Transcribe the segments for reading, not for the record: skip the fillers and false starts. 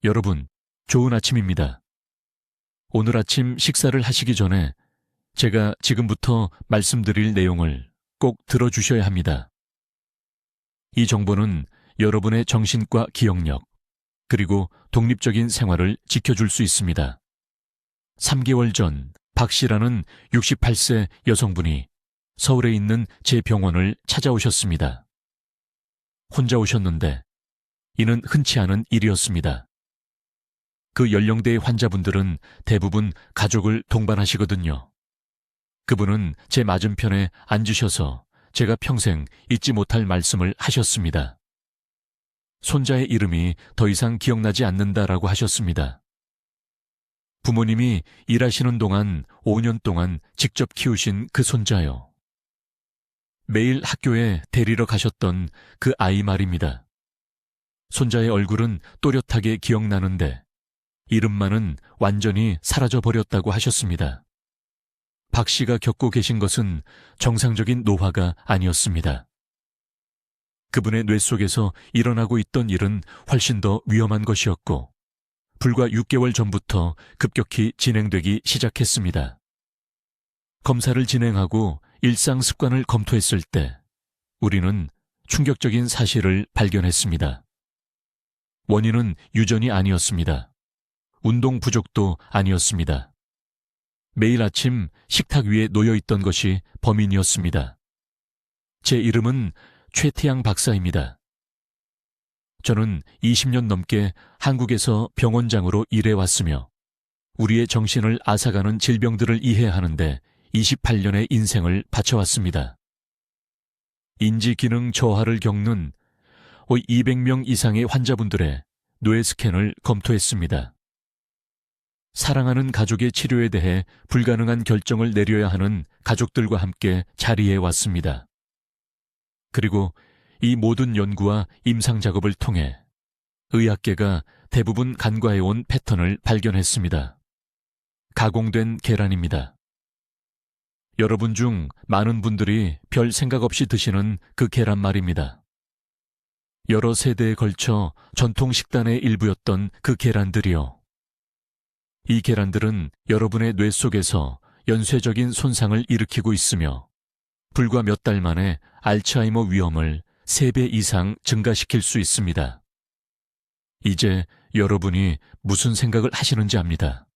여러분, 좋은 아침입니다. 오늘 아침 식사를 하시기 전에 제가 지금부터 말씀드릴 내용을 꼭 들어주셔야 합니다. 이 정보는 여러분의 정신과 기억력, 그리고 독립적인 생활을 지켜줄 수 있습니다. 3개월 전 박 씨라는 68세 여성분이 서울에 있는 제 병원을 찾아오셨습니다. 혼자 오셨는데 이는 흔치 않은 일이었습니다. 그 연령대의 환자분들은 대부분 가족을 동반하시거든요. 그분은 제 맞은편에 앉으셔서 제가 평생 잊지 못할 말씀을 하셨습니다. 손자의 이름이 더 이상 기억나지 않는다라고 하셨습니다. 부모님이 일하시는 동안 5년 동안 직접 키우신 그 손자요. 매일 학교에 데리러 가셨던 그 아이 말입니다. 손자의 얼굴은 또렷하게 기억나는데 이름만은 완전히 사라져버렸다고 하셨습니다. 박 씨가 겪고 계신 것은 정상적인 노화가 아니었습니다. 그분의 뇌 속에서 일어나고 있던 일은 훨씬 더 위험한 것이었고 불과 6개월 전부터 급격히 진행되기 시작했습니다. 검사를 진행하고 일상 습관을 검토했을 때 우리는 충격적인 사실을 발견했습니다. 원인은 유전이 아니었습니다. 운동 부족도 아니었습니다. 매일 아침 식탁 위에 놓여있던 것이 범인이었습니다. 제 이름은 최태양 박사입니다. 저는 20년 넘게 한국에서 병원장으로 일해왔으며 우리의 정신을 앗아가는 질병들을 이해하는데 28년의 인생을 바쳐왔습니다. 인지기능 저하를 겪는 200명 이상의 환자분들의 뇌 스캔을 검토했습니다. 사랑하는 가족의 치료에 대해 불가능한 결정을 내려야 하는 가족들과 함께 자리해 왔습니다. 그리고 이 모든 연구와 임상 작업을 통해 의학계가 대부분 간과해온 패턴을 발견했습니다. 가공된 계란입니다. 여러분 중 많은 분들이 별 생각 없이 드시는 그 계란 말입니다. 여러 세대에 걸쳐 전통 식단의 일부였던 그 계란들이요. 이 계란들은 여러분의 뇌 속에서 연쇄적인 손상을 일으키고 있으며 불과 몇 달 만에 알츠하이머 위험을 3배 이상 증가시킬 수 있습니다. 이제 여러분이 무슨 생각을 하시는지 압니다.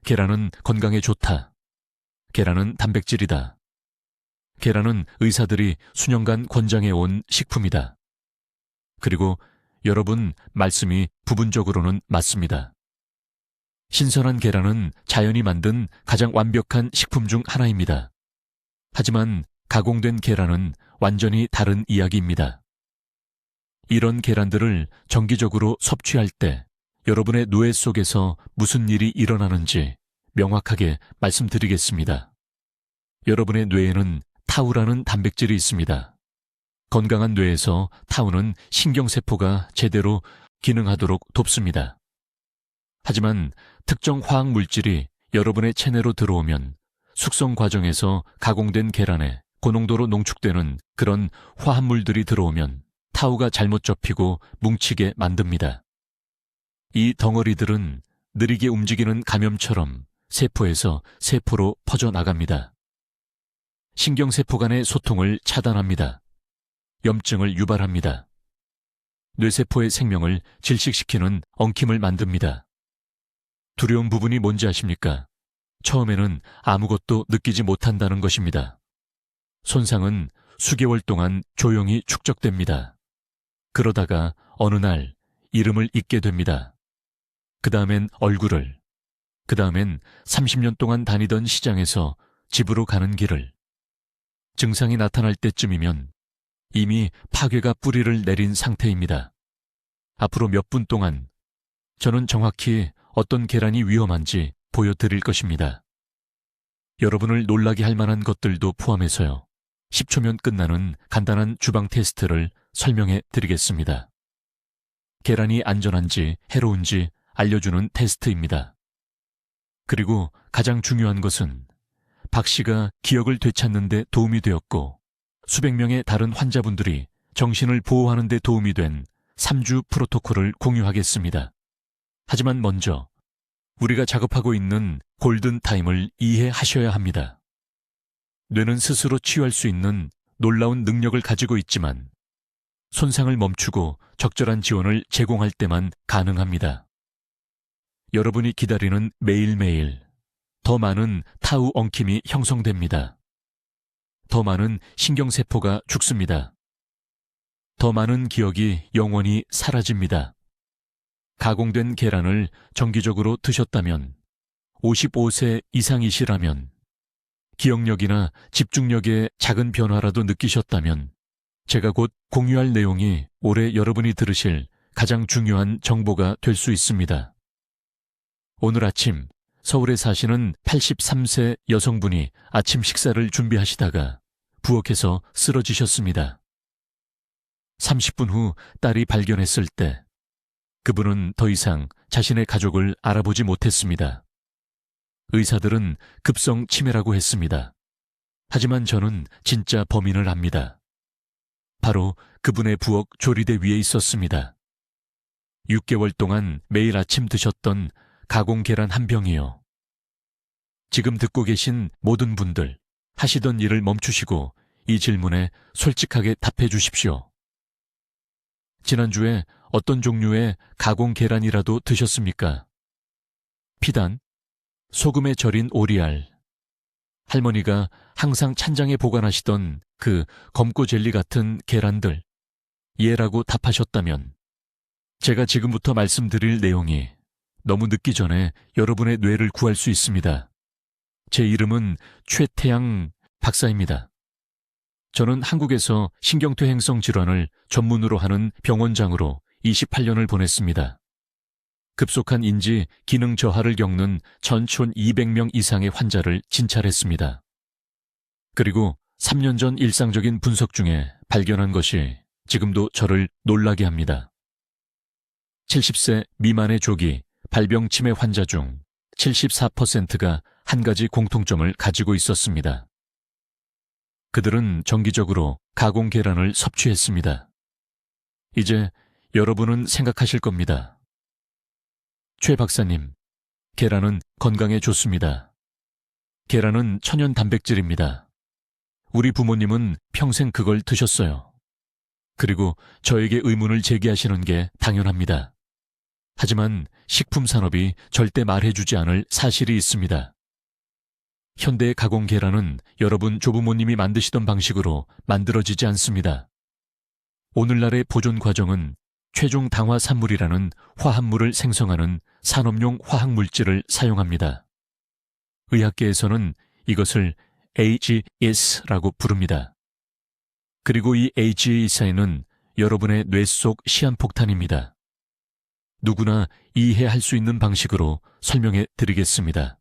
계란은 건강에 좋다. 계란은 단백질이다. 계란은 의사들이 수년간 권장해온 식품이다. 그리고 여러분 말씀이 부분적으로는 맞습니다. 신선한 계란은 자연이 만든 가장 완벽한 식품 중 하나입니다. 하지만 가공된 계란은 완전히 다른 이야기입니다. 이런 계란들을 정기적으로 섭취할 때 여러분의 뇌 속에서 무슨 일이 일어나는지 명확하게 말씀드리겠습니다. 여러분의 뇌에는 타우라는 단백질이 있습니다. 건강한 뇌에서 타우는 신경세포가 제대로 기능하도록 돕습니다. 하지만 특정 화학 물질이 여러분의 체내로 들어오면 숙성 과정에서 가공된 계란에 고농도로 농축되는 그런 화합물들이 들어오면 타우가 잘못 접히고 뭉치게 만듭니다. 이 덩어리들은 느리게 움직이는 감염처럼 세포에서 세포로 퍼져나갑니다. 신경세포 간의 소통을 차단합니다. 염증을 유발합니다. 뇌세포의 생명을 질식시키는 엉킴을 만듭니다. 두려운 부분이 뭔지 아십니까? 처음에는 아무것도 느끼지 못한다는 것입니다. 손상은 수개월 동안 조용히 축적됩니다. 그러다가 어느 날 이름을 잊게 됩니다. 그 다음엔 얼굴을, 그 다음엔 30년 동안 다니던 시장에서 집으로 가는 길을. 증상이 나타날 때쯤이면 이미 파괴가 뿌리를 내린 상태입니다. 앞으로 몇 분 동안 저는 정확히 어떤 계란이 위험한지 보여드릴 것입니다. 여러분을 놀라게 할 만한 것들도 포함해서요. 10초면 끝나는 간단한 주방 테스트를 설명해 드리겠습니다. 계란이 안전한지 해로운지 알려주는 테스트입니다. 그리고 가장 중요한 것은 박 씨가 기억을 되찾는 데 도움이 되었고 수백 명의 다른 환자분들이 정신을 보호하는 데 도움이 된 3주 프로토콜을 공유하겠습니다. 하지만 먼저 우리가 작업하고 있는 골든타임을 이해하셔야 합니다. 뇌는 스스로 치유할 수 있는 놀라운 능력을 가지고 있지만 손상을 멈추고 적절한 지원을 제공할 때만 가능합니다. 여러분이 기다리는 매일매일 더 많은 타우 엉킴이 형성됩니다. 더 많은 신경세포가 죽습니다. 더 많은 기억이 영원히 사라집니다. 가공된 계란을 정기적으로 드셨다면, 55세 이상이시라면, 기억력이나 집중력의 작은 변화라도 느끼셨다면, 제가 곧 공유할 내용이 올해 여러분이 들으실 가장 중요한 정보가 될 수 있습니다. 오늘 아침 서울에 사시는 83세 여성분이 아침 식사를 준비하시다가 부엌에서 쓰러지셨습니다. 30분 후 딸이 발견했을 때 그분은 더 이상 자신의 가족을 알아보지 못했습니다. 의사들은 급성 치매라고 했습니다. 하지만 저는 진짜 범인을 압니다. 바로 그분의 부엌 조리대 위에 있었습니다. 6개월 동안 매일 아침 드셨던 가공 계란 한 병이요. 지금 듣고 계신 모든 분들, 하시던 일을 멈추시고 이 질문에 솔직하게 답해 주십시오. 지난주에 어떤 종류의 가공 계란이라도 드셨습니까? 피단, 소금에 절인 오리알, 할머니가 항상 찬장에 보관하시던 그 검고 젤리 같은 계란들, 예라고 답하셨다면 제가 지금부터 말씀드릴 내용이 너무 늦기 전에 여러분의 뇌를 구할 수 있습니다. 제 이름은 최태양 박사입니다. 저는 한국에서 신경퇴행성 질환을 전문으로 하는 병원장으로 28년을 보냈습니다. 급속한 인지 기능 저하를 겪는 전천 200명 이상의 환자를 진찰했습니다. 그리고 3년 전 일상적인 분석 중에 발견한 것이 지금도 저를 놀라게 합니다. 70세 미만의 조기 발병 치매 환자 중 74%가 한 가지 공통점을 가지고 있었습니다. 그들은 정기적으로 가공 계란을 섭취했습니다. 이제 여러분은 생각하실 겁니다. 최 박사님, 계란은 건강에 좋습니다. 계란은 천연 단백질입니다. 우리 부모님은 평생 그걸 드셨어요. 그리고 저에게 의문을 제기하시는 게 당연합니다. 하지만 식품 산업이 절대 말해주지 않을 사실이 있습니다. 현대의 가공 계란은 여러분 조부모님이 만드시던 방식으로 만들어지지 않습니다. 오늘날의 보존 과정은 최종 당화 산물이라는 화합물을 생성하는 산업용 화학물질을 사용합니다. 의학계에서는 이것을 AGS라고 부릅니다. 그리고 이 AGS에는 여러분의 뇌 속 시한폭탄입니다. 누구나 이해할 수 있는 방식으로 설명해 드리겠습니다.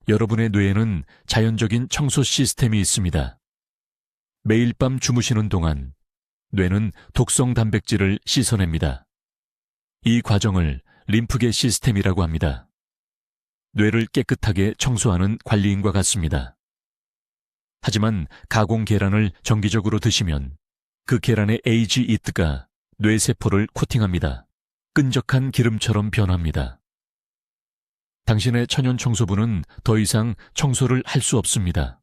여러분의 뇌에는 자연적인 청소 시스템이 있습니다. 매일 밤 주무시는 동안 뇌는 독성 단백질을 씻어냅니다. 이 과정을 림프계 시스템이라고 합니다. 뇌를 깨끗하게 청소하는 관리인과 같습니다. 하지만 가공 계란을 정기적으로 드시면 그 계란의 AGE가 뇌세포를 코팅합니다. 끈적한 기름처럼 변합니다. 당신의 천연 청소부는 더 이상 청소를 할 수 없습니다.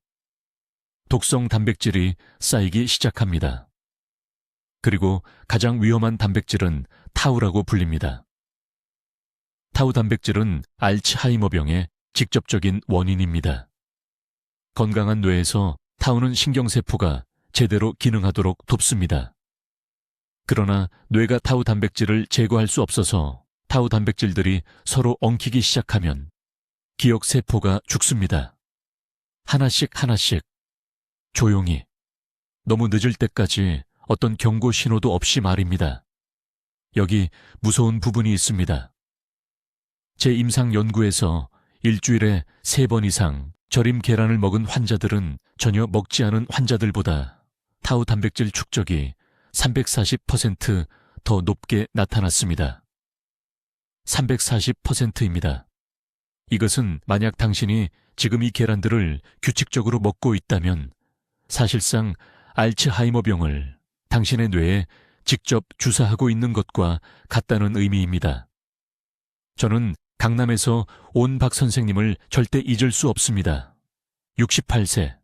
독성 단백질이 쌓이기 시작합니다. 그리고 가장 위험한 단백질은 타우라고 불립니다. 타우 단백질은 알츠하이머병의 직접적인 원인입니다. 건강한 뇌에서 타우는 신경세포가 제대로 기능하도록 돕습니다. 그러나 뇌가 타우 단백질을 제거할 수 없어서 타우 단백질들이 서로 엉키기 시작하면 기억세포가 죽습니다. 하나씩 하나씩, 조용히, 너무 늦을 때까지 어떤 경고 신호도 없이 말입니다. 여기 무서운 부분이 있습니다. 제 임상 연구에서 일주일에 3번 이상 절임 계란을 먹은 환자들은 전혀 먹지 않은 환자들보다 타우 단백질 축적이 340% 높게 나타났습니다. 340%입니다. 이것은 만약 당신이 지금 이 계란들을 규칙적으로 먹고 있다면 사실상 알츠하이머병을 당신의 뇌에 직접 주사하고 있는 것과 같다는 의미입니다. 저는 강남에서 온 박 선생님을 절대 잊을 수 없습니다. 68세.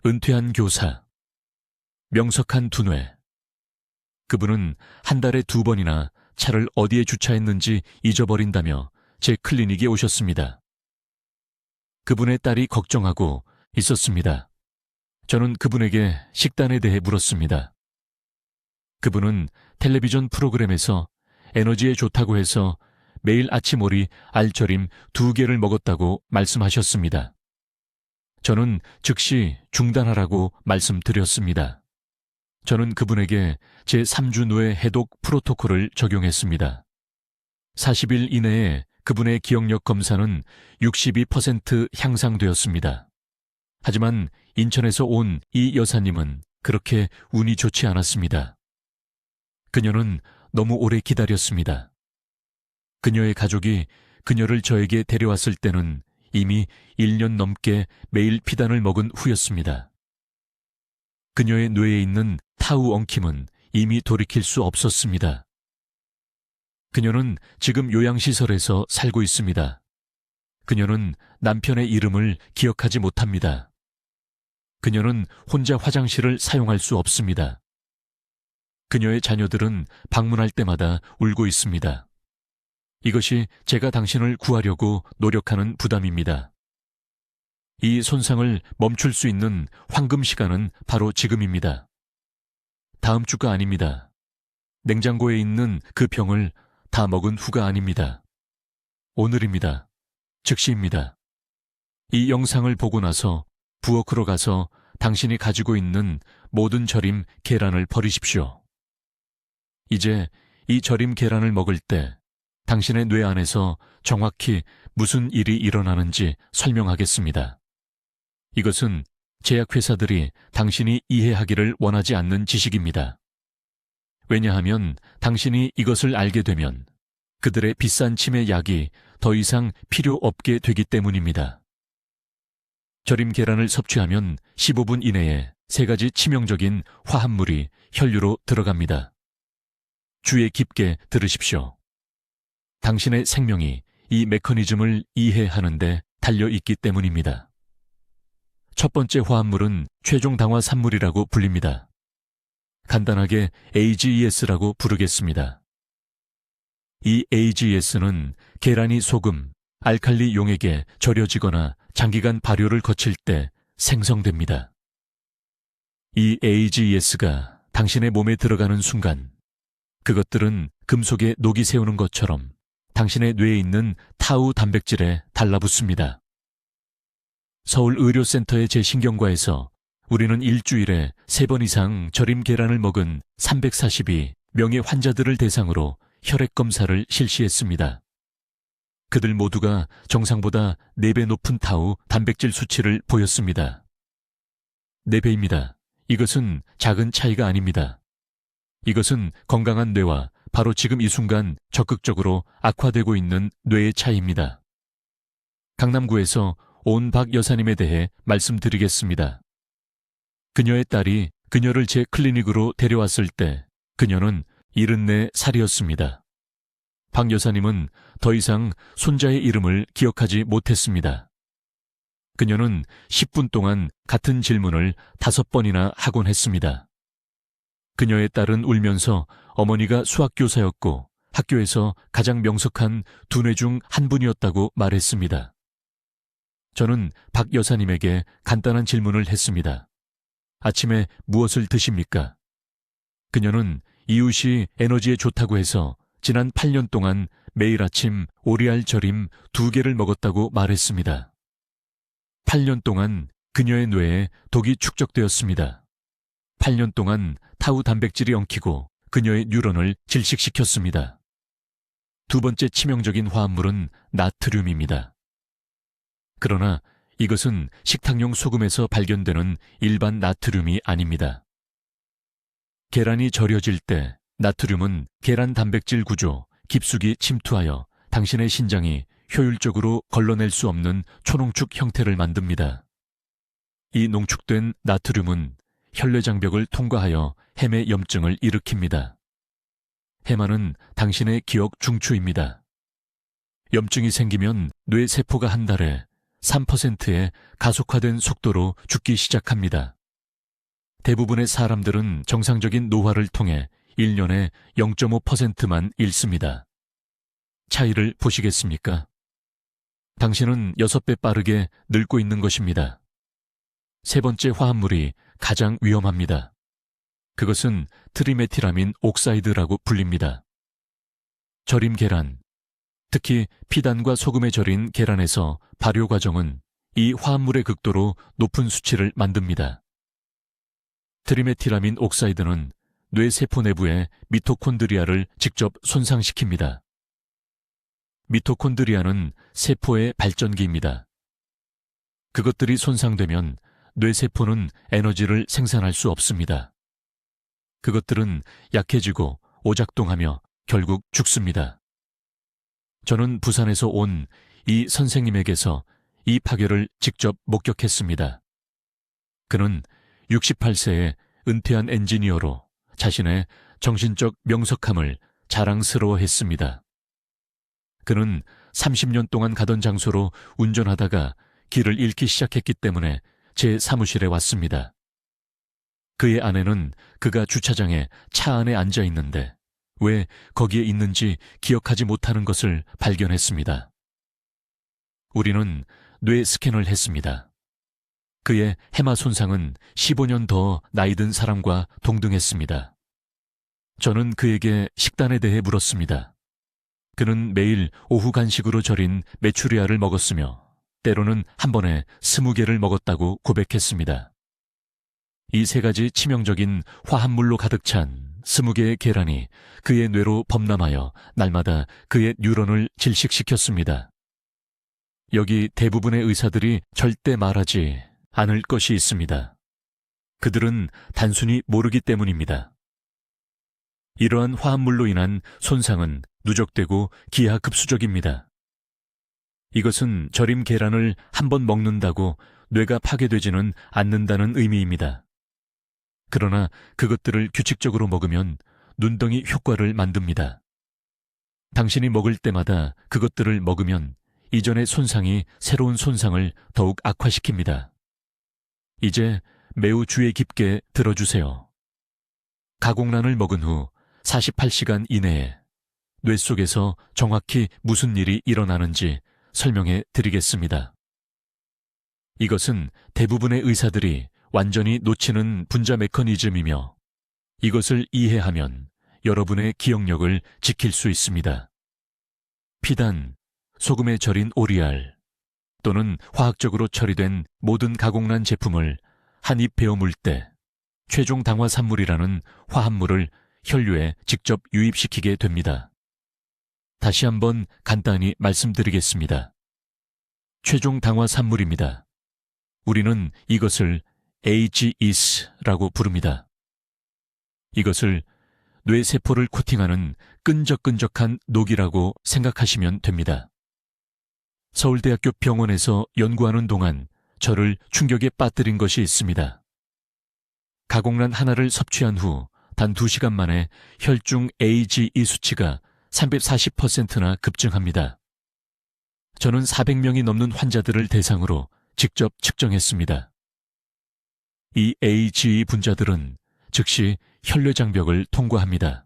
은퇴한 교사. 명석한 두뇌. 그분은 한 달에 2번이나 차를 어디에 주차했는지 잊어버린다며 제 클리닉에 오셨습니다. 그분의 딸이 걱정하고 있었습니다. 저는 그분에게 식단에 대해 물었습니다. 그분은 텔레비전 프로그램에서 에너지에 좋다고 해서 매일 아침 오리 알절임 2개를 먹었다고 말씀하셨습니다. 저는 즉시 중단하라고 말씀드렸습니다. 저는 그분에게 제 3주 뇌 해독 프로토콜을 적용했습니다. 40일 이내에 그분의 기억력 검사는 62% 향상되었습니다. 하지만 인천에서 온 이 여사님은 그렇게 운이 좋지 않았습니다. 그녀는 너무 오래 기다렸습니다. 그녀의 가족이 그녀를 저에게 데려왔을 때는 이미 1년 넘게 매일 피단을 먹은 후였습니다. 그녀의 뇌에 있는 타우 엉킴은 이미 돌이킬 수 없었습니다. 그녀는 지금 요양시설에서 살고 있습니다. 그녀는 남편의 이름을 기억하지 못합니다. 그녀는 혼자 화장실을 사용할 수 없습니다. 그녀의 자녀들은 방문할 때마다 울고 있습니다. 이것이 제가 당신을 구하려고 노력하는 부담입니다. 이 손상을 멈출 수 있는 황금 시간은 바로 지금입니다. 다음 주가 아닙니다. 냉장고에 있는 그 병을 다 먹은 후가 아닙니다. 오늘입니다. 즉시입니다. 이 영상을 보고 나서 부엌으로 가서 당신이 가지고 있는 모든 절임 계란을 버리십시오. 이제 이 절임 계란을 먹을 때 당신의 뇌 안에서 정확히 무슨 일이 일어나는지 설명하겠습니다. 이것은 제약회사들이 당신이 이해하기를 원하지 않는 지식입니다. 왜냐하면 당신이 이것을 알게 되면 그들의 비싼 치매 약이 더 이상 필요 없게 되기 때문입니다. 절임 계란을 섭취하면 15분 이내에 3가지 치명적인 화합물이 혈류로 들어갑니다. 주의 깊게 들으십시오. 당신의 생명이 이 메커니즘을 이해하는데 달려있기 때문입니다. 첫 번째 화합물은 최종 당화 산물이라고 불립니다. 간단하게 AGES라고 부르겠습니다. 이 AGES는 계란이 소금, 알칼리 용액에 절여지거나 장기간 발효를 거칠 때 생성됩니다. 이 AGES가 당신의 몸에 들어가는 순간 그것들은 금속에 녹이 세우는 것처럼 당신의 뇌에 있는 타우 단백질에 달라붙습니다. 서울의료센터의 제 신경과에서 우리는 일주일에 3번 이상 절임 계란을 먹은 342명의 환자들을 대상으로 혈액 검사를 실시했습니다. 그들 모두가 정상보다 4배 높은 타우 단백질 수치를 보였습니다. 4배입니다. 이것은 작은 차이가 아닙니다. 이것은 건강한 뇌와 바로 지금 이 순간 적극적으로 악화되고 있는 뇌의 차이입니다. 강남구에서 온 박 여사님에 대해 말씀드리겠습니다. 그녀의 딸이 그녀를 제 클리닉으로 데려왔을 때 그녀는 74살이었습니다. 박 여사님은 더 이상 손자의 이름을 기억하지 못했습니다. 그녀는 10분 동안 같은 질문을 5번이나 하곤 했습니다. 그녀의 딸은 울면서 어머니가 수학교사였고 학교에서 가장 명석한 두뇌 중 한 분이었다고 말했습니다. 저는 박 여사님에게 간단한 질문을 했습니다. 아침에 무엇을 드십니까? 그녀는 이웃이 에너지에 좋다고 해서 지난 8년 동안 매일 아침 오리알 절임 2개를 먹었다고 말했습니다. 8년 동안 그녀의 뇌에 독이 축적되었습니다. 8년 동안 타우 단백질이 엉키고 그녀의 뉴런을 질식시켰습니다. 두 번째 치명적인 화합물은 나트륨입니다. 그러나 이것은 식탁용 소금에서 발견되는 일반 나트륨이 아닙니다. 계란이 절여질 때 나트륨은 계란 단백질 구조, 깊숙이 침투하여 당신의 신장이 효율적으로 걸러낼 수 없는 초농축 형태를 만듭니다. 이 농축된 나트륨은 혈내장벽을 통과하여 해매 염증을 일으킵니다. 해마는 당신의 기억 중추입니다. 염증이 생기면 뇌 세포가 한 달에 3%의 가속화된 속도로 죽기 시작합니다. 대부분의 사람들은 정상적인 노화를 통해 1년에 0.5%만 잃습니다. 차이를 보시겠습니까? 당신은 6배 빠르게 늙고 있는 것입니다. 세 번째 화합물이 가장 위험합니다. 그것은 트리메틸아민 옥사이드라고 불립니다. 절임 계란, 특히 피단과 소금에 절인 계란에서 발효 과정은 이 화합물의 극도로 높은 수치를 만듭니다. 트리메틸아민 옥사이드는 뇌세포 내부의 미토콘드리아를 직접 손상시킵니다. 미토콘드리아는 세포의 발전기입니다. 그것들이 손상되면 뇌세포는 에너지를 생산할 수 없습니다. 그것들은 약해지고 오작동하며 결국 죽습니다. 저는 부산에서 온 이 선생님에게서 이 파괴를 직접 목격했습니다. 그는 68세의 은퇴한 엔지니어로 자신의 정신적 명석함을 자랑스러워했습니다. 그는 30년 동안 가던 장소로 운전하다가 길을 잃기 시작했기 때문에 제 사무실에 왔습니다. 그의 아내는 그가 주차장에 차 안에 앉아 있는데 왜 거기에 있는지 기억하지 못하는 것을 발견했습니다. 우리는 뇌 스캔을 했습니다. 그의 해마 손상은 15년 더 나이 든 사람과 동등했습니다. 저는 그에게 식단에 대해 물었습니다. 그는 매일 오후 간식으로 절인 메추리알을 먹었으며 때로는 한 번에 20개를 먹었다고 고백했습니다. 이 세 가지 치명적인 화합물로 가득 찬 20개의 계란이 그의 뇌로 범람하여 날마다 그의 뉴런을 질식시켰습니다. 여기 대부분의 의사들이 절대 말하지 않을 것이 있습니다. 그들은 단순히 모르기 때문입니다. 이러한 화합물로 인한 손상은 누적되고 기하급수적입니다. 이것은 절임 계란을 한 번 먹는다고 뇌가 파괴되지는 않는다는 의미입니다. 그러나 그것들을 규칙적으로 먹으면 눈덩이 효과를 만듭니다. 당신이 먹을 때마다 그것들을 먹으면 이전의 손상이 새로운 손상을 더욱 악화시킵니다. 이제 매우 주의 깊게 들어주세요. 가공란을 먹은 후 48시간 이내에 뇌 속에서 정확히 무슨 일이 일어나는지 설명해 드리겠습니다. 이것은 대부분의 의사들이 완전히 놓치는 분자 메커니즘이며 이것을 이해하면 여러분의 기억력을 지킬 수 있습니다. 피단, 소금에 절인 오리알 또는 화학적으로 처리된 모든 가공란 제품을 한 입 베어 물 때 최종 당화산물이라는 화합물을 혈류에 직접 유입시키게 됩니다. 다시 한번 간단히 말씀드리겠습니다. 최종 당화산물입니다. 우리는 이것을 AGEs라고 부릅니다. 이것을 뇌세포를 코팅하는 끈적끈적한 녹이라고 생각하시면 됩니다. 서울대학교 병원에서 연구하는 동안 저를 충격에 빠뜨린 것이 있습니다. 가공란 하나를 섭취한 후 단 2시간 만에 혈중 AGE 수치가 340%나 급증합니다. 저는 400명이 넘는 환자들을 대상으로 직접 측정했습니다. 이 AGE 분자들은 즉시 혈뇌장벽을 통과합니다.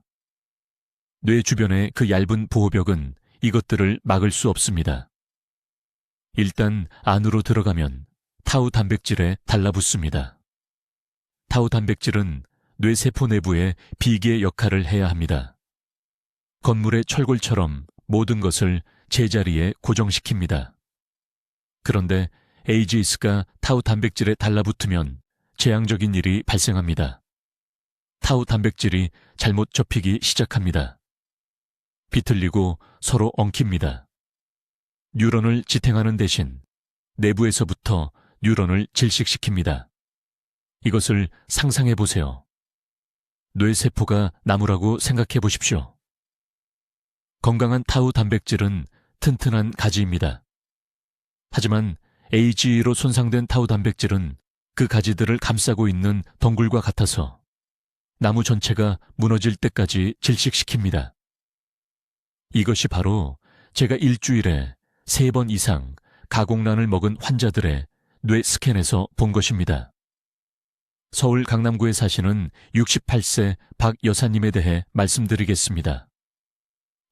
뇌 주변의 그 얇은 보호벽은 이것들을 막을 수 없습니다. 일단 안으로 들어가면 타우 단백질에 달라붙습니다. 타우 단백질은 뇌세포 내부의 비계 역할을 해야 합니다. 건물의 철골처럼 모든 것을 제자리에 고정시킵니다. 그런데 AGEs가 타우 단백질에 달라붙으면 재앙적인 일이 발생합니다. 타우 단백질이 잘못 접히기 시작합니다. 비틀리고 서로 엉킵니다. 뉴런을 지탱하는 대신 내부에서부터 뉴런을 질식시킵니다. 이것을 상상해 보세요. 뇌세포가 나무라고 생각해 보십시오. 건강한 타우 단백질은 튼튼한 가지입니다. 하지만 AGE로 손상된 타우 단백질은 그 가지들을 감싸고 있는 덩굴과 같아서 나무 전체가 무너질 때까지 질식시킵니다. 이것이 바로 제가 일주일에 3번 이상 가공란을 먹은 환자들의 뇌 스캔에서 본 것입니다. 서울 강남구에 사시는 68세 박 여사님에 대해 말씀드리겠습니다.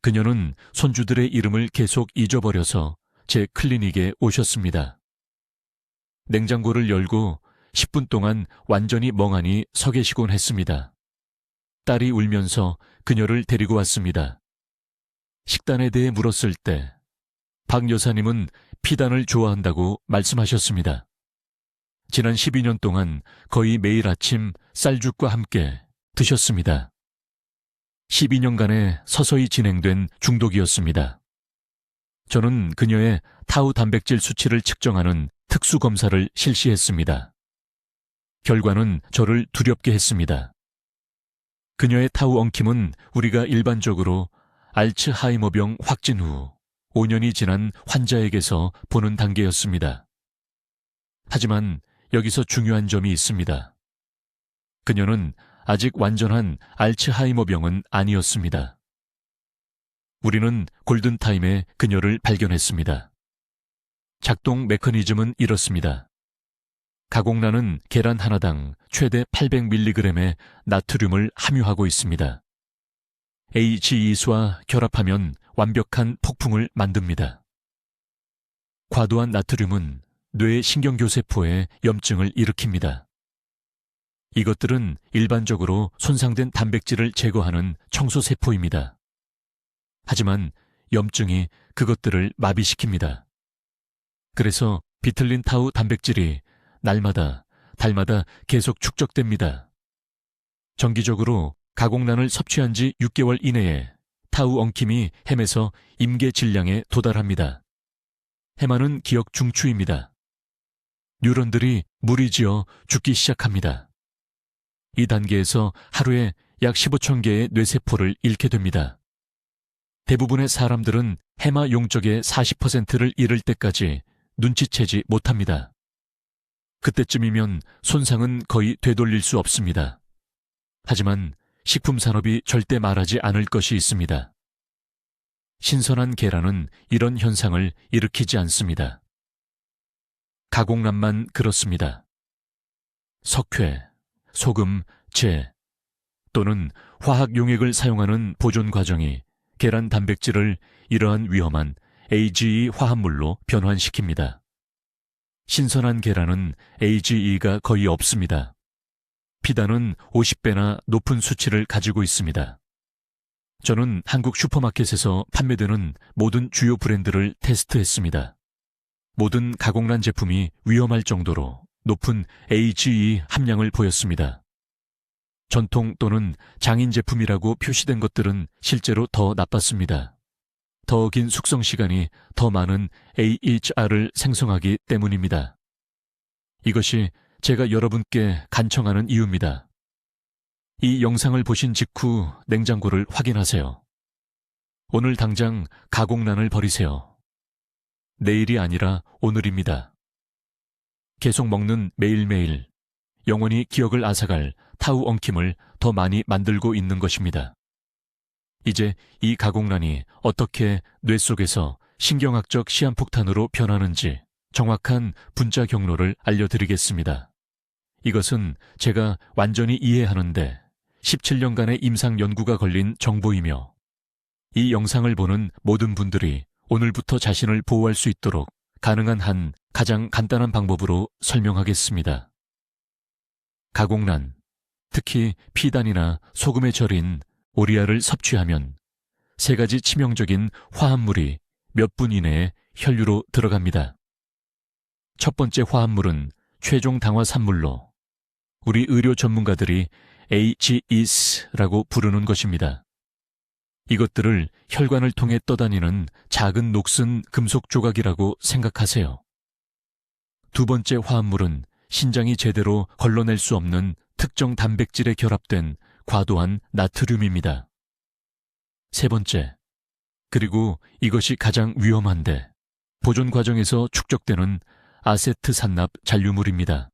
그녀는 손주들의 이름을 계속 잊어버려서 제 클리닉에 오셨습니다. 냉장고를 열고 10분 동안 완전히 멍하니 서 계시곤 했습니다. 딸이 울면서 그녀를 데리고 왔습니다. 식단에 대해 물었을 때 박 여사님은 피단을 좋아한다고 말씀하셨습니다. 지난 12년 동안 거의 매일 아침 쌀죽과 함께 드셨습니다. 12년간의 서서히 진행된 중독이었습니다. 저는 그녀의 타우 단백질 수치를 측정하는 특수검사를 실시했습니다. 결과는 저를 두렵게 했습니다. 그녀의 타우 엉킴은 우리가 일반적으로 알츠하이머병 확진 후 5년이 지난 환자에게서 보는 단계였습니다. 하지만 여기서 중요한 점이 있습니다. 그녀는 아직 완전한 알츠하이머병은 아니었습니다. 우리는 골든타임에 그녀를 발견했습니다. 작동 메커니즘은 이렇습니다. 가공란은 계란 하나당 최대 800mg의 나트륨을 함유하고 있습니다. AGE수와 결합하면 완벽한 폭풍을 만듭니다. 과도한 나트륨은 뇌 신경교세포에 염증을 일으킵니다. 이것들은 일반적으로 손상된 단백질을 제거하는 청소세포입니다. 하지만 염증이 그것들을 마비시킵니다. 그래서 비틀린 타우 단백질이 날마다, 달마다 계속 축적됩니다. 정기적으로 가공란을 섭취한 지 6개월 이내에 타우 엉킴이 햄에서 임계 질량에 도달합니다. 해마는 기억 중추입니다. 뉴런들이 무리지어 죽기 시작합니다. 이 단계에서 하루에 약 15천 개의 뇌세포를 잃게 됩니다. 대부분의 사람들은 해마 용적의 40%를 잃을 때까지 눈치채지 못합니다. 그때쯤이면 손상은 거의 되돌릴 수 없습니다. 하지만 식품 산업이 절대 말하지 않을 것이 있습니다. 신선한 계란은 이런 현상을 일으키지 않습니다. 가공란만 그렇습니다. 석회, 소금, 재 또는 화학 용액을 사용하는 보존 과정이 계란 단백질을 이러한 위험한 AGE 화합물로 변환시킵니다. 신선한 계란은 AGE가 거의 없습니다. 피단은 50배나 높은 수치를 가지고 있습니다. 저는 한국 슈퍼마켓에서 판매되는 모든 주요 브랜드를 테스트했습니다. 모든 가공란 제품이 위험할 정도로 높은 AGE 함량을 보였습니다. 전통 또는 장인 제품이라고 표시된 것들은 실제로 더 나빴습니다. 더 긴 숙성 시간이 더 많은 AHR을 생성하기 때문입니다. 이것이 제가 여러분께 간청하는 이유입니다. 이 영상을 보신 직후 냉장고를 확인하세요. 오늘 당장 가공란을 버리세요. 내일이 아니라 오늘입니다. 계속 먹는 매일매일, 영원히 기억을 앗아갈 타우 엉킴을 더 많이 만들고 있는 것입니다. 이제 이 가공란이 어떻게 뇌 속에서 신경학적 시한폭탄으로 변하는지 정확한 분자 경로를 알려드리겠습니다. 이것은 제가 완전히 이해하는데 17년간의 임상 연구가 걸린 정보이며 이 영상을 보는 모든 분들이 오늘부터 자신을 보호할 수 있도록 가능한 한 가장 간단한 방법으로 설명하겠습니다. 가공란, 특히 피단이나 소금에 절인 오리아를 섭취하면 3가지 치명적인 화합물이 몇 분 이내에 혈류로 들어갑니다. 첫 번째 화합물은 최종 당화 산물로 우리 의료 전문가들이 AGEs라고 부르는 것입니다. 이것들을 혈관을 통해 떠다니는 작은 녹슨 금속 조각이라고 생각하세요. 두 번째 화합물은 신장이 제대로 걸러낼 수 없는 특정 단백질에 결합된 과도한 나트륨입니다. 세 번째, 그리고 이것이 가장 위험한데 보존 과정에서 축적되는 아세트산납 잔류물입니다.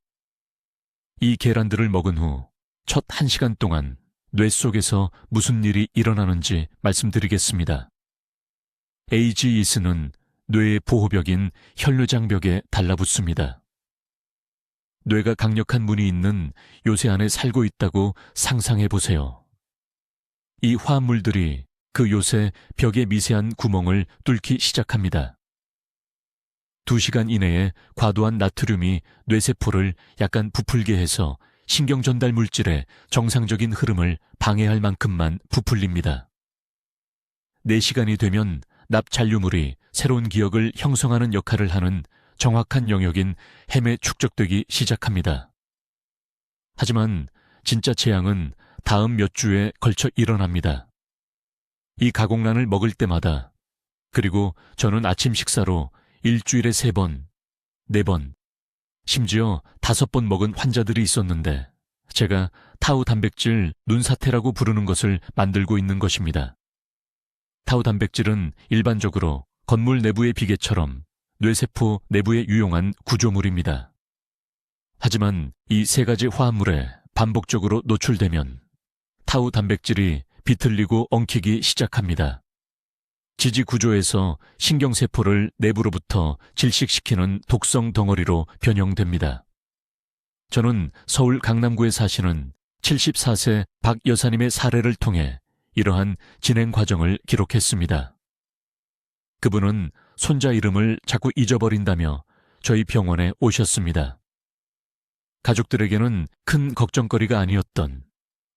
이 계란들을 먹은 후 첫 1시간 동안 뇌 속에서 무슨 일이 일어나는지 말씀드리겠습니다. AGE스는 뇌의 보호벽인 혈류장벽에 달라붙습니다. 뇌가 강력한 문이 있는 요새 안에 살고 있다고 상상해 보세요. 이 화합물들이 그 요새 벽의 미세한 구멍을 뚫기 시작합니다. 2시간 이내에 과도한 나트륨이 뇌세포를 약간 부풀게 해서 신경전달 물질의 정상적인 흐름을 방해할 만큼만 부풀립니다. 4시간이 되면 납잔류물이 새로운 기억을 형성하는 역할을 하는 정확한 영역인 햄에 축적되기 시작합니다. 하지만 진짜 재앙은 다음 몇 주에 걸쳐 일어납니다. 이 가공란을 먹을 때마다, 그리고 저는 아침 식사로 일주일에 3번, 4번, 심지어 5번 먹은 환자들이 있었는데 제가 타우 단백질 눈사태라고 부르는 것을 만들고 있는 것입니다. 타우 단백질은 일반적으로 건물 내부의 비계처럼 뇌세포 내부에 유용한 구조물입니다. 하지만 이 3가지 화합물에 반복적으로 노출되면 타우 단백질이 비틀리고 엉키기 시작합니다. 지지 구조에서 신경세포를 내부로부터 질식시키는 독성 덩어리로 변형됩니다. 저는 서울 강남구에 사시는 74세 박 여사님의 사례를 통해 이러한 진행 과정을 기록했습니다. 그분은 손자 이름을 자꾸 잊어버린다며 저희 병원에 오셨습니다. 가족들에게는 큰 걱정거리가 아니었던,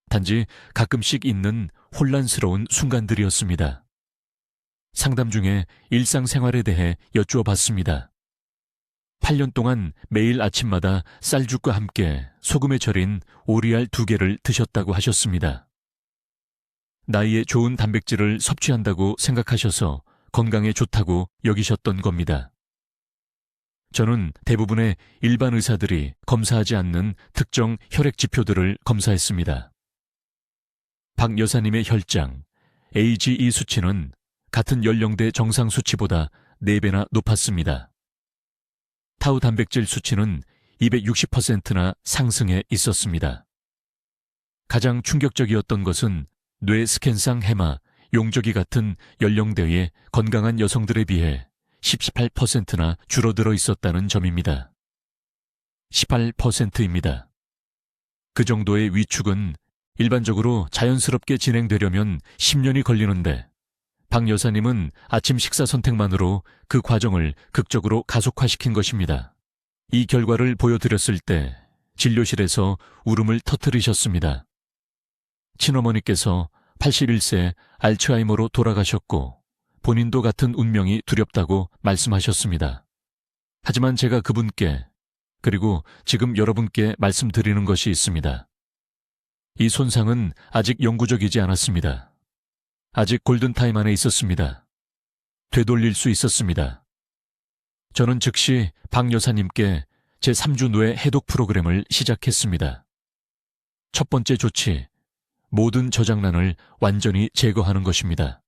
단지 가끔씩 있는 혼란스러운 순간들이었습니다. 상담 중에 일상생활에 대해 여쭈어 봤습니다. 8년 동안 매일 아침마다 쌀죽과 함께 소금에 절인 오리알 2개를 드셨다고 하셨습니다. 나이에 좋은 단백질을 섭취한다고 생각하셔서 건강에 좋다고 여기셨던 겁니다. 저는 대부분의 일반 의사들이 검사하지 않는 특정 혈액 지표들을 검사했습니다. 박 여사님의 혈장, AGE 수치는 같은 연령대 정상 수치보다 4배나 높았습니다. 타우 단백질 수치는 260%나 상승해 있었습니다. 가장 충격적이었던 것은 뇌 스캔상 해마, 용적이 같은 연령대의 건강한 여성들에 비해 18%나 줄어들어 있었다는 점입니다. 18%입니다. 그 정도의 위축은 일반적으로 자연스럽게 진행되려면 10년이 걸리는데 박 여사님은 아침 식사 선택만으로 그 과정을 극적으로 가속화시킨 것입니다. 이 결과를 보여드렸을 때 진료실에서 울음을 터뜨리셨습니다. 친어머니께서 81세 알츠하이머로 돌아가셨고 본인도 같은 운명이 두렵다고 말씀하셨습니다. 하지만 제가 그분께, 그리고 지금 여러분께 말씀드리는 것이 있습니다. 이 손상은 아직 영구적이지 않았습니다. 아직 골든타임 안에 있었습니다. 되돌릴 수 있었습니다. 저는 즉시 박 여사님께 제3주 뇌 해독 프로그램을 시작했습니다. 첫 번째 조치, 모든 저장란을 완전히 제거하는 것입니다.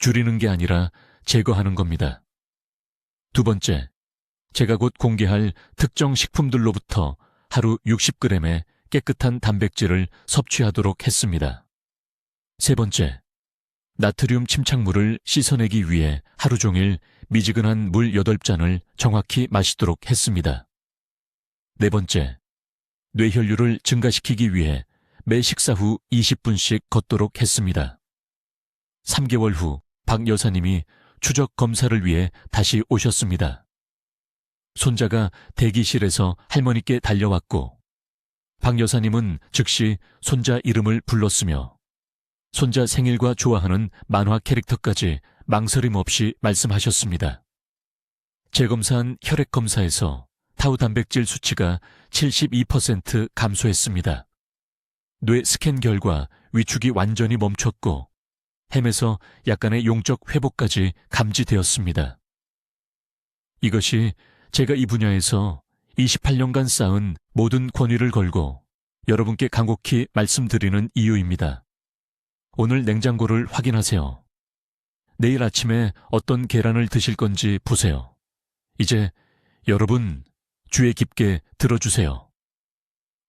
줄이는 게 아니라 제거하는 겁니다. 두 번째, 제가 곧 공개할 특정 식품들로부터 하루 60g의 깨끗한 단백질을 섭취하도록 했습니다. 세 번째, 나트륨 침착물을 씻어내기 위해 하루 종일 미지근한 물 8잔을 정확히 마시도록 했습니다. 네 번째, 뇌혈류를 증가시키기 위해 매 식사 후 20분씩 걷도록 했습니다. 3개월 후 박 여사님이 추적 검사를 위해 다시 오셨습니다. 손자가 대기실에서 할머니께 달려왔고 박 여사님은 즉시 손자 이름을 불렀으며 손자 생일과 좋아하는 만화 캐릭터까지 망설임 없이 말씀하셨습니다. 재검사한 혈액 검사에서 타우 단백질 수치가 72% 감소했습니다. 뇌 스캔 결과 위축이 완전히 멈췄고 햄에서 약간의 용적 회복까지 감지되었습니다. 이것이 제가 이 분야에서 28년간 쌓은 모든 권위를 걸고 여러분께 간곡히 말씀드리는 이유입니다. 오늘 냉장고를 확인하세요. 내일 아침에 어떤 계란을 드실 건지 보세요. 이제 여러분, 귀에 깊게 들어주세요.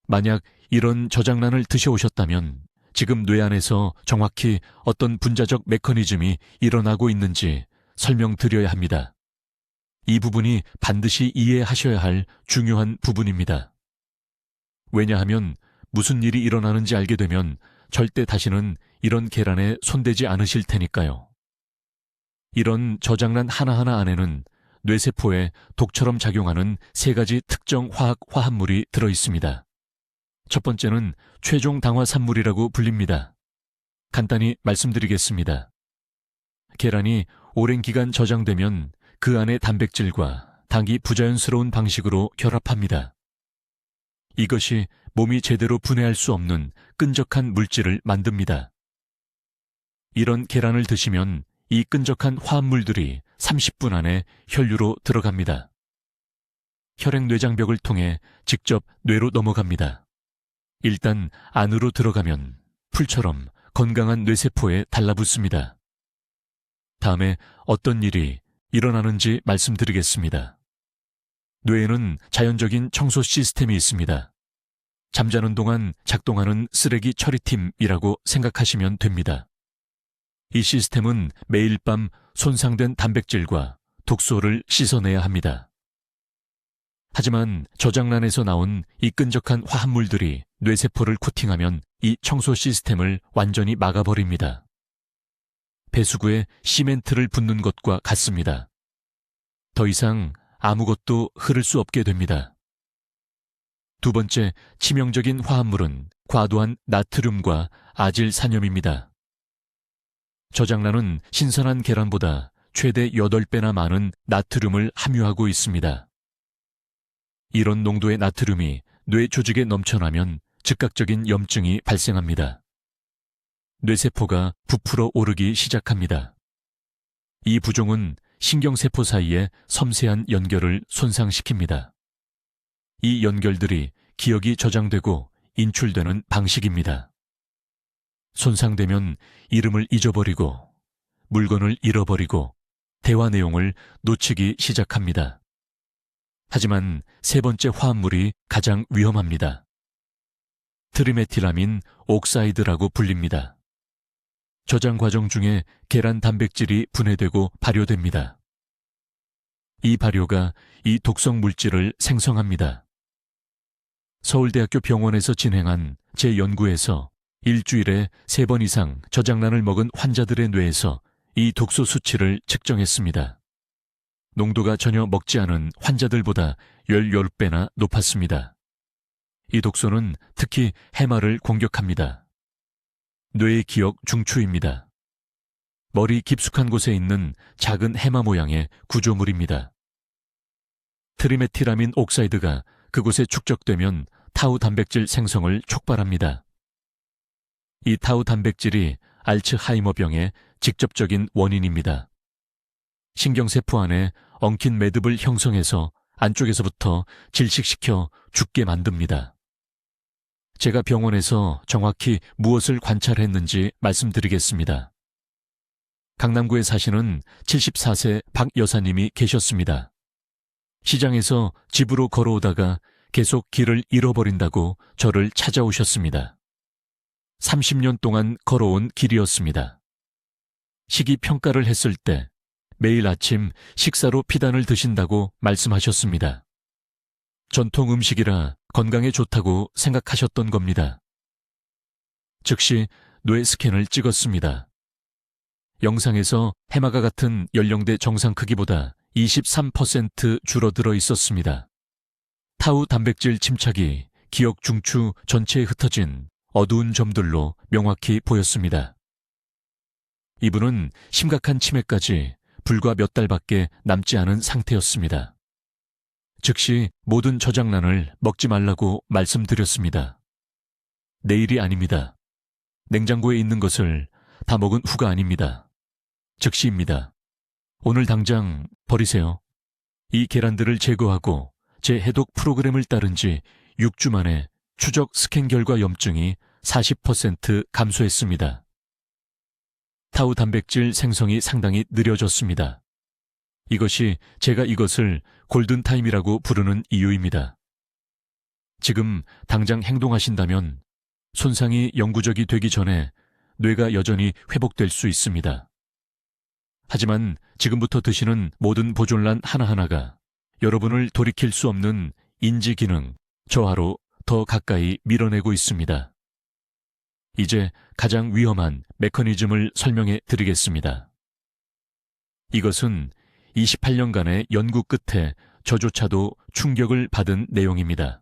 만약 이런 저장란을 드셔오셨다면 지금 뇌 안에서 정확히 어떤 분자적 메커니즘이 일어나고 있는지 설명드려야 합니다. 이 부분이 반드시 이해하셔야 할 중요한 부분입니다. 왜냐하면 무슨 일이 일어나는지 알게 되면 절대 다시는 이런 계란에 손대지 않으실 테니까요. 이런 저장란 하나하나 안에는 뇌세포에 독처럼 작용하는 3가지 특정 화학 화합물이 들어 있습니다. 첫 번째는 최종 당화산물이라고 불립니다. 간단히 말씀드리겠습니다. 계란이 오랜 기간 저장되면 그 안의 단백질과 당이 부자연스러운 방식으로 결합합니다. 이것이 몸이 제대로 분해할 수 없는 끈적한 물질을 만듭니다. 이런 계란을 드시면 이 끈적한 화합물들이 30분 안에 혈류로 들어갑니다. 혈액뇌장벽을 통해 직접 뇌로 넘어갑니다. 일단 안으로 들어가면 풀처럼 건강한 뇌세포에 달라붙습니다. 다음에 어떤 일이 일어나는지 말씀드리겠습니다. 뇌에는 자연적인 청소 시스템이 있습니다. 잠자는 동안 작동하는 쓰레기 처리팀이라고 생각하시면 됩니다. 이 시스템은 매일 밤 손상된 단백질과 독소를 씻어내야 합니다. 하지만 저장란에서 나온 이 끈적한 화합물들이 뇌세포를 코팅하면 이 청소 시스템을 완전히 막아버립니다. 배수구에 시멘트를 붓는 것과 같습니다. 더 이상 아무것도 흐를 수 없게 됩니다. 두 번째 치명적인 화합물은 과도한 나트륨과 아질산염입니다. 저장란은 신선한 계란보다 최대 8배나 많은 나트륨을 함유하고 있습니다. 이런 농도의 나트륨이 뇌 조직에 넘쳐나면 즉각적인 염증이 발생합니다. 뇌세포가 부풀어 오르기 시작합니다. 이 부종은 신경세포 사이의 섬세한 연결을 손상시킵니다. 이 연결들이 기억이 저장되고 인출되는 방식입니다. 손상되면 이름을 잊어버리고 물건을 잃어버리고 대화 내용을 놓치기 시작합니다. 하지만 3번째 화합물이 가장 위험합니다. 트리메틸아민 옥사이드라고 불립니다. 저장 과정 중에 계란 단백질이 분해되고 발효됩니다. 이 발효가 이 독성 물질을 생성합니다. 서울대학교 병원에서 진행한 제 연구에서 일주일에 3번 이상 저장란을 먹은 환자들의 뇌에서 이 독소 수치를 측정했습니다. 농도가 전혀 먹지 않은 환자들보다 10배나 높았습니다. 이 독소는 특히 해마를 공격합니다. 뇌의 기억 중추입니다. 머리 깊숙한 곳에 있는 작은 해마 모양의 구조물입니다. 트리메틸아민 옥사이드가 그곳에 축적되면 타우 단백질 생성을 촉발합니다. 이 타우 단백질이 알츠하이머병의 직접적인 원인입니다. 신경세포 안에 엉킨 매듭을 형성해서 안쪽에서부터 질식시켜 죽게 만듭니다. 제가 병원에서 정확히 무엇을 관찰했는지 말씀드리겠습니다. 강남구에 사시는 74세 박 여사님이 계셨습니다. 시장에서 집으로 걸어오다가 계속 길을 잃어버린다고 저를 찾아오셨습니다. 30년 동안 걸어온 길이었습니다. 시기 평가를 했을 때 매일 아침 식사로 피단을 드신다고 말씀하셨습니다. 전통 음식이라 건강에 좋다고 생각하셨던 겁니다. 즉시 뇌 스캔을 찍었습니다. 영상에서 해마가 같은 연령대 정상 크기보다 23% 줄어들어 있었습니다. 타우 단백질 침착이 기억 중추 전체에 흩어진 어두운 점들로 명확히 보였습니다. 이분은 심각한 치매까지 불과 몇 달밖에 남지 않은 상태였습니다. 즉시 모든 저장란을 먹지 말라고 말씀드렸습니다. 내일이 아닙니다. 냉장고에 있는 것을 다 먹은 후가 아닙니다. 즉시입니다. 오늘 당장 버리세요. 이 계란들을 제거하고 제 해독 프로그램을 따른 지 6주 만에 추적 스캔 결과 염증이 40% 감소했습니다. 타우 단백질 생성이 상당히 느려졌습니다. 이것이 제가 이것을 골든타임이라고 부르는 이유입니다. 지금 당장 행동하신다면 손상이 영구적이 되기 전에 뇌가 여전히 회복될 수 있습니다. 하지만 지금부터 드시는 모든 보존란 하나하나가 여러분을 돌이킬 수 없는 인지 기능 저하로 더 가까이 밀어내고 있습니다. 이제 가장 위험한 메커니즘을 설명해 드리겠습니다. 이것은 28년간의 연구 끝에 저조차도 충격을 받은 내용입니다.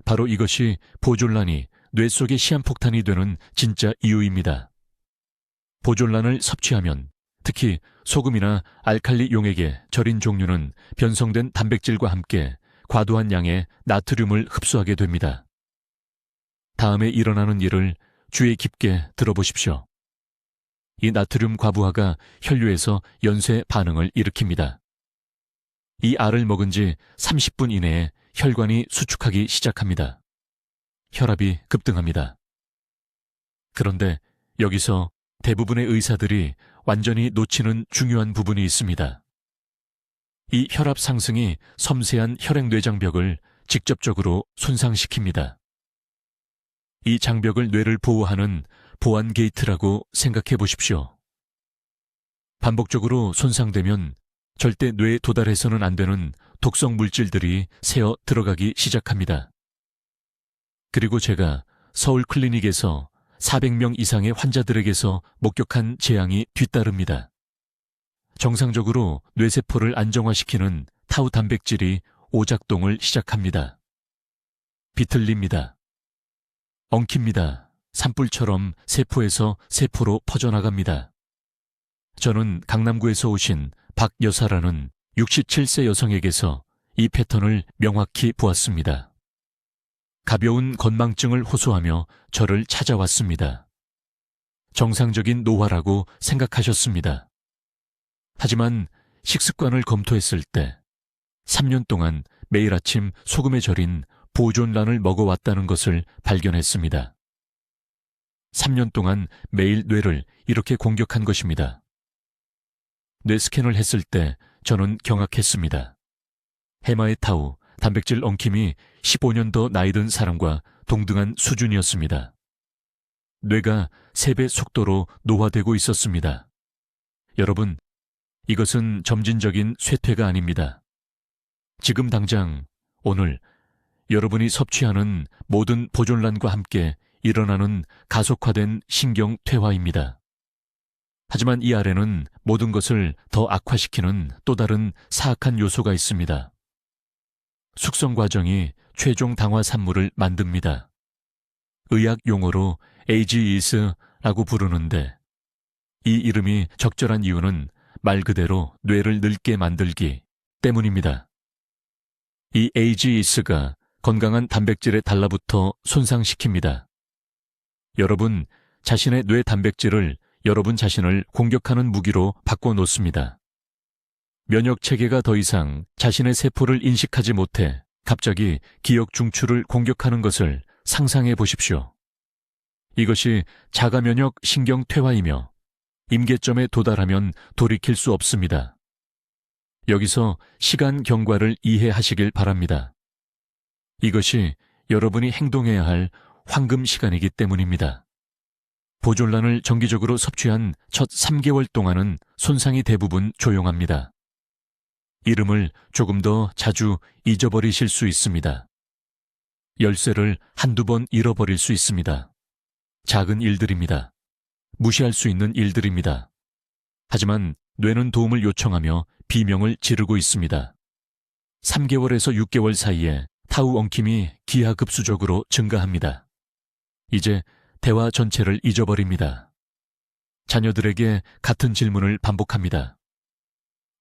바로 이것이 보존란이 뇌 속의 시한폭탄이 되는 진짜 이유입니다. 보존란을 섭취하면 특히 소금이나 알칼리 용액에 절인 종류는 변성된 단백질과 함께 과도한 양의 나트륨을 흡수하게 됩니다. 다음에 일어나는 일을 주의 깊게 들어보십시오. 이 나트륨 과부하가 혈류에서 연쇄 반응을 일으킵니다. 이 알을 먹은 지 30분 이내에 혈관이 수축하기 시작합니다. 혈압이 급등합니다. 그런데 여기서 대부분의 의사들이 완전히 놓치는 중요한 부분이 있습니다. 이 혈압 상승이 섬세한 혈액뇌장벽을 직접적으로 손상시킵니다. 이 장벽을 뇌를 보호하는 보안 게이트라고 생각해 보십시오. 반복적으로 손상되면 절대 뇌에 도달해서는 안 되는 독성 물질들이 새어 들어가기 시작합니다. 그리고 제가 서울 클리닉에서 400명 이상의 환자들에게서 목격한 재앙이 뒤따릅니다. 정상적으로 뇌세포를 안정화시키는 타우 단백질이 오작동을 시작합니다. 비틀립니다. 엉킵니다. 산불처럼 세포에서 세포로 퍼져나갑니다. 저는 강남구에서 오신 박 여사라는 67세 여성에게서 이 패턴을 명확히 보았습니다. 가벼운 건망증을 호소하며 저를 찾아왔습니다. 정상적인 노화라고 생각하셨습니다. 하지만 식습관을 검토했을 때 3년 동안 매일 아침 소금에 절인 보존란을 먹어왔다는 것을 발견했습니다. 3년 동안 매일 뇌를 이렇게 공격한 것입니다. 뇌 스캔을 했을 때 저는 경악했습니다. 해마의 타우, 단백질 엉킴이 15년 더 나이 든 사람과 동등한 수준이었습니다. 뇌가 3배 속도로 노화되고 있었습니다. 여러분, 이것은 점진적인 쇠퇴가 아닙니다. 지금 당장 오늘 여러분이 섭취하는 모든 보존란과 함께 일어나는 가속화된 신경 퇴화입니다. 하지만 이 아래는 모든 것을 더 악화시키는 또 다른 사악한 요소가 있습니다. 숙성 과정이 최종 당화 산물을 만듭니다. 의학 용어로 에이지이스라고 부르는데 이 이름이 적절한 이유는 말 그대로 뇌를 늙게 만들기 때문입니다. 이 에이지이스가 건강한 단백질에 달라붙어 손상시킵니다. 여러분 자신의 뇌 단백질을 여러분 자신을 공격하는 무기로 바꿔놓습니다. 면역 체계가 더 이상 자신의 세포를 인식하지 못해 갑자기 기억 중추를 공격하는 것을 상상해 보십시오. 이것이 자가 면역 신경 퇴화이며 임계점에 도달하면 돌이킬 수 없습니다. 여기서 시간 경과를 이해하시길 바랍니다. 이것이 여러분이 행동해야 할 황금 시간이기 때문입니다. 보존란을 정기적으로 섭취한 첫 3개월 동안은 손상이 대부분 조용합니다. 이름을 조금 더 자주 잊어버리실 수 있습니다. 열쇠를 한두 번 잃어버릴 수 있습니다. 작은 일들입니다. 무시할 수 있는 일들입니다. 하지만 뇌는 도움을 요청하며 비명을 지르고 있습니다. 3개월에서 6개월 사이에 타우 엉킴이 기하급수적으로 증가합니다. 이제 대화 전체를 잊어버립니다. 자녀들에게 같은 질문을 반복합니다.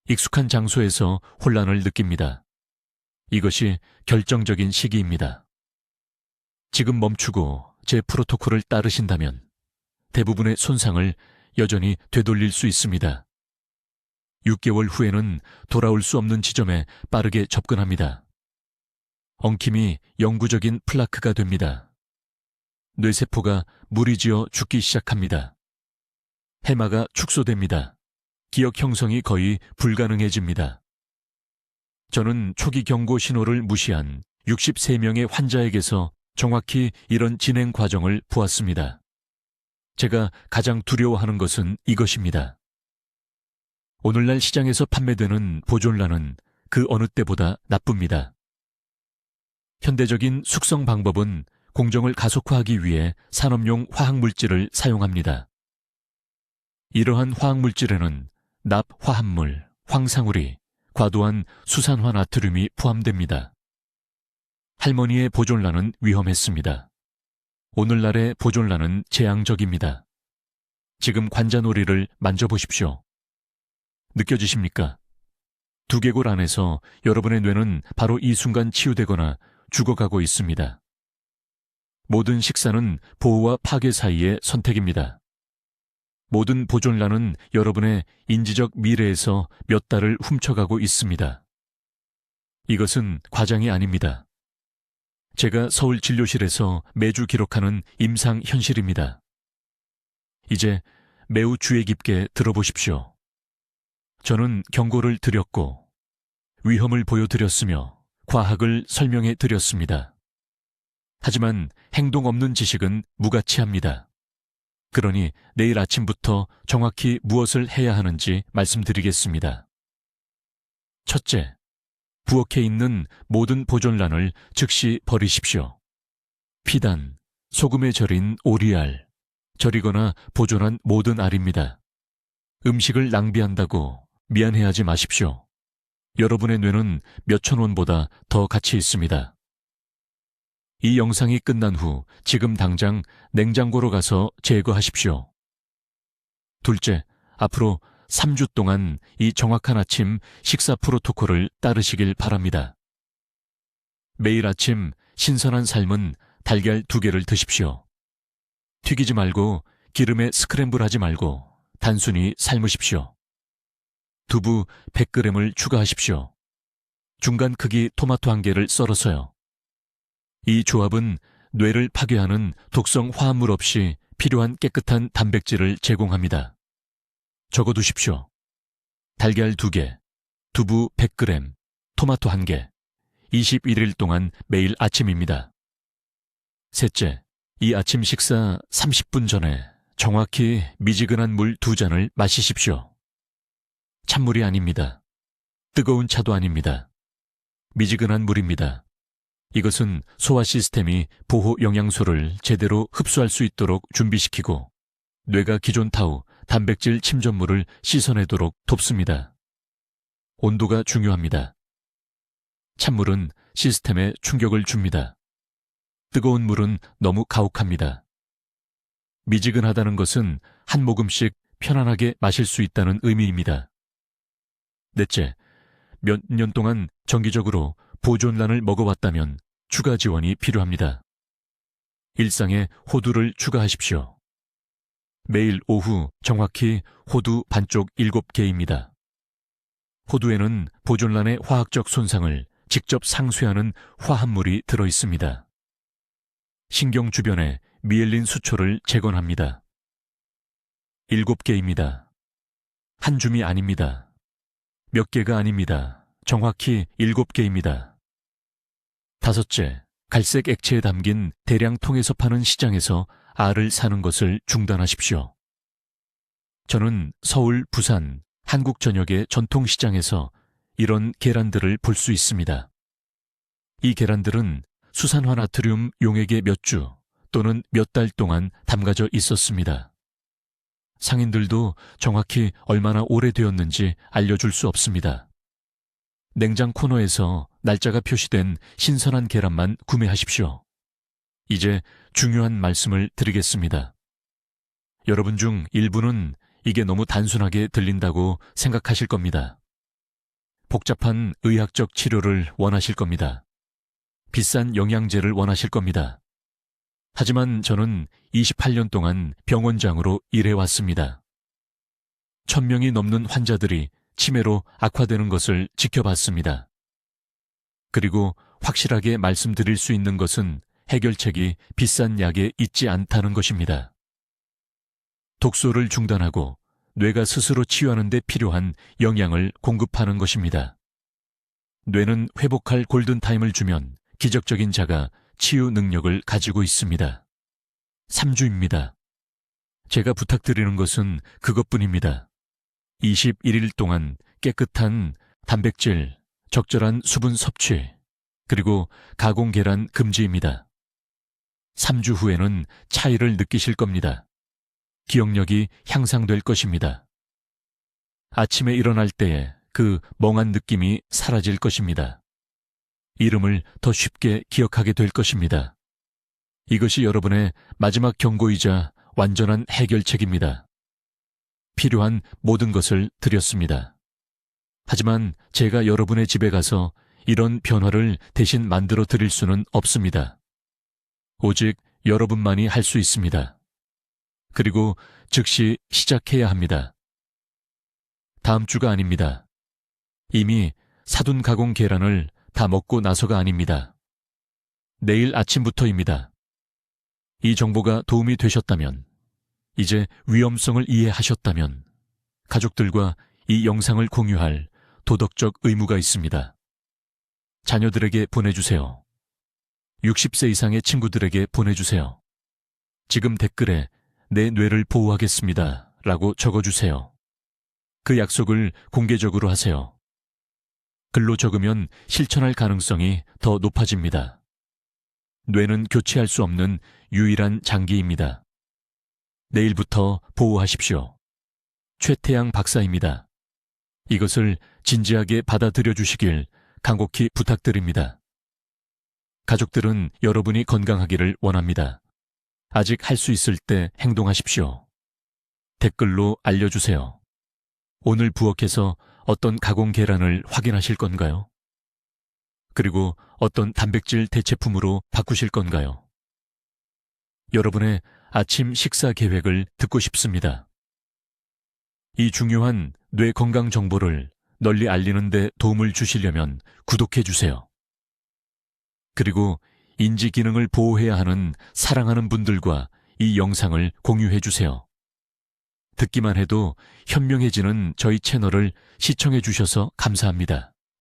익숙한 장소에서 혼란을 느낍니다. 이것이 결정적인 시기입니다. 지금 멈추고 제 프로토콜을 따르신다면 대부분의 손상을 여전히 되돌릴 수 있습니다. 6개월 후에는 돌아올 수 없는 지점에 빠르게 접근합니다. 엉킴이 영구적인 플라크가 됩니다. 뇌세포가 무리지어 죽기 시작합니다. 해마가 축소됩니다. 기억 형성이 거의 불가능해집니다. 저는 초기 경고 신호를 무시한 63명의 환자에게서 정확히 이런 진행 과정을 보았습니다. 제가 가장 두려워하는 것은 이것입니다. 오늘날 시장에서 판매되는 보존란은 그 어느 때보다 나쁩니다. 현대적인 숙성 방법은 공정을 가속화하기 위해 산업용 화학물질을 사용합니다. 이러한 화학물질에는 납화합물, 황상우리, 과도한 수산화 나트륨이 포함됩니다. 할머니의 보존란은 위험했습니다. 오늘날의 보존란은 재앙적입니다. 지금 관자놀이를 만져보십시오. 느껴지십니까? 두개골 안에서 여러분의 뇌는 바로 이 순간 치유되거나 죽어가고 있습니다. 모든 식사는 보호와 파괴 사이의 선택입니다. 모든 보존란은 여러분의 인지적 미래에서 몇 달을 훔쳐가고 있습니다. 이것은 과장이 아닙니다. 제가 서울 진료실에서 매주 기록하는 임상 현실입니다. 이제 매우 주의 깊게 들어보십시오. 저는 경고를 드렸고 위험을 보여드렸으며 과학을 설명해 드렸습니다. 하지만 행동 없는 지식은 무가치합니다. 그러니 내일 아침부터 정확히 무엇을 해야 하는지 말씀드리겠습니다. 첫째, 부엌에 있는 모든 보존란을 즉시 버리십시오. 피단, 소금에 절인 오리알, 절이거나 보존한 모든 알입니다. 음식을 낭비한다고 미안해하지 마십시오. 여러분의 뇌는 몇천 원보다 더 가치 있습니다. 이 영상이 끝난 후 지금 당장 냉장고로 가서 제거하십시오. 둘째, 앞으로 3주 동안 이 정확한 아침 식사 프로토콜을 따르시길 바랍니다. 매일 아침 신선한 삶은 달걀 2개를 드십시오. 튀기지 말고 기름에 스크램블 하지 말고 단순히 삶으십시오. 두부 100g을 추가하십시오. 중간 크기 토마토 1개를 썰어서요. 이 조합은 뇌를 파괴하는 독성 화합물 없이 필요한 깨끗한 단백질을 제공합니다. 적어두십시오. 달걀 2개, 두부 100g, 토마토 1개, 21일 동안 매일 아침입니다. 셋째, 이 아침 식사 30분 전에 정확히 미지근한 물 2잔을 마시십시오. 찬물이 아닙니다. 뜨거운 차도 아닙니다. 미지근한 물입니다. 이것은 소화 시스템이 보호 영양소를 제대로 흡수할 수 있도록 준비시키고 뇌가 기존 타우, 단백질 침전물을 씻어내도록 돕습니다. 온도가 중요합니다. 찬물은 시스템에 충격을 줍니다. 뜨거운 물은 너무 가혹합니다. 미지근하다는 것은 한 모금씩 편안하게 마실 수 있다는 의미입니다. 넷째, 몇 년 동안 정기적으로 보존란을 먹어왔다면 추가 지원이 필요합니다. 일상에 호두를 추가하십시오. 매일 오후 정확히 호두 반쪽 7개입니다. 호두에는 보존란의 화학적 손상을 직접 상쇄하는 화합물이 들어있습니다. 신경 주변의 미엘린 수초를 재건합니다. 7개입니다. 한 줌이 아닙니다. 몇 개가 아닙니다. 정확히 7개입니다. 다섯째, 갈색 액체에 담긴 대량 통에서 파는 시장에서 알을 사는 것을 중단하십시오. 저는 서울, 부산, 한국 전역의 전통시장에서 이런 계란들을 볼 수 있습니다. 이 계란들은 수산화 나트륨 용액에 몇 주 또는 몇 달 동안 담가져 있었습니다. 상인들도 정확히 얼마나 오래되었는지 알려줄 수 없습니다. 냉장 코너에서 날짜가 표시된 신선한 계란만 구매하십시오. 이제 중요한 말씀을 드리겠습니다. 여러분 중 일부는 이게 너무 단순하게 들린다고 생각하실 겁니다. 복잡한 의학적 치료를 원하실 겁니다. 비싼 영양제를 원하실 겁니다. 하지만 저는 28년 동안 병원장으로 일해왔습니다. 1000명이 넘는 환자들이 치매로 악화되는 것을 지켜봤습니다. 그리고 확실하게 말씀드릴 수 있는 것은 해결책이 비싼 약에 있지 않다는 것입니다. 독소를 중단하고 뇌가 스스로 치유하는 데 필요한 영양을 공급하는 것입니다. 뇌는 회복할 골든타임을 주면 기적적인 자가 치유 능력을 가지고 있습니다. 3주입니다. 제가 부탁드리는 것은 그것뿐입니다. 21일 동안 깨끗한 단백질, 적절한 수분 섭취, 그리고 가공 계란 금지입니다. 3주 후에는 차이를 느끼실 겁니다. 기억력이 향상될 것입니다. 아침에 일어날 때에 그 멍한 느낌이 사라질 것입니다. 이름을 더 쉽게 기억하게 될 것입니다. 이것이 여러분의 마지막 경고이자 완전한 해결책입니다. 필요한 모든 것을 드렸습니다. 하지만 제가 여러분의 집에 가서 이런 변화를 대신 만들어 드릴 수는 없습니다. 오직 여러분만이 할 수 있습니다. 그리고 즉시 시작해야 합니다. 다음 주가 아닙니다. 이미 사둔 가공 계란을 다 먹고 나서가 아닙니다. 내일 아침부터입니다. 이 정보가 도움이 되셨다면, 이제 위험성을 이해하셨다면, 가족들과 이 영상을 공유할 도덕적 의무가 있습니다. 자녀들에게 보내주세요. 60세 이상의 친구들에게 보내주세요. 지금 댓글에 내 뇌를 보호하겠습니다 라고 적어주세요. 그 약속을 공개적으로 하세요. 글로 적으면 실천할 가능성이 더 높아집니다. 뇌는 교체할 수 없는 유일한 장기입니다. 내일부터 보호하십시오. 최태양 박사입니다. 이것을 진지하게 받아들여 주시길 간곡히 부탁드립니다. 가족들은 여러분이 건강하기를 원합니다. 아직 할 수 있을 때 행동하십시오. 댓글로 알려주세요. 오늘 부엌에서 어떤 가공 계란을 확인하실 건가요? 그리고 어떤 단백질 대체품으로 바꾸실 건가요? 여러분의 아침 식사 계획을 듣고 싶습니다. 이 중요한 뇌 건강 정보를 널리 알리는 데 도움을 주시려면 구독해 주세요. 그리고 인지 기능을 보호해야 하는 사랑하는 분들과 이 영상을 공유해 주세요. 듣기만 해도 현명해지는 저희 채널을 시청해 주셔서 감사합니다.